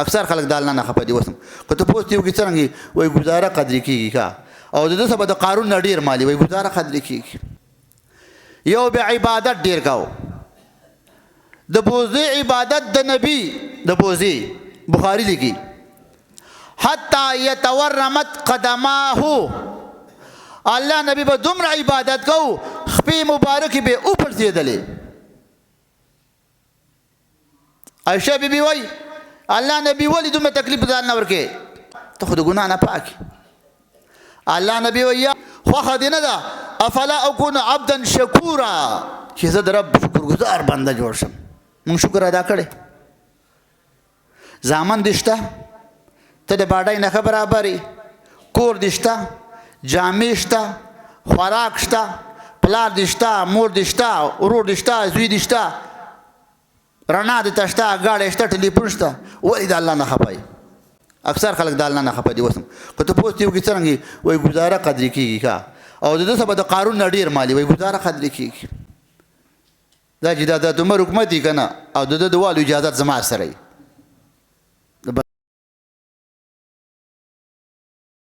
اکثر خلک د الله نه خفه دي. وسم که ته پوښتنه وکړې څرنګه وایي ګزاره قدرې کېږي ښه او د ده څه به د قارون نه ډېر مالي وایي ګزاره قدرې کېږي. یو بیا عبادت ډېر کوو د بوزې عبادت د نبي د بوزې بخاري لیکي حتی یتورمت قدماه الله نبی به دومره عبادت کو خپې مبارکې به وپړسېدلې. عایشه بیبي وایي الله نبی ولې دومره تکلیف ځان نه ورکې ته خو د ګناه نه پاک. الله نبی وایي خوښه دې نه ده افلا اکون عبدا شکورا چې زه د رب شکرګزار بنده جوړ شم. موږ شکر ادا کړی. زامن دې شته ته د باډۍ نښه برابرې کور دې شته جامې شته خوراک شته پلار دې شته مور دې شته ورور دې شته زوی دې شته رڼا دې ته شته ګاډی شته ټلیفون شته ولې د الله نه خفه یې. اکثر خلک د الله نه خفه دي. وسم که ته پوښتنه وکړې څرنګه وایي ګزاره قدرې کېږي ښه او د ده څه به د قارون نه ډېر مالي وایي ګزاره قدرې کېږي. دا چې دا د عمر حکومت یې که نه او د ده د والو اجازت زما سره یي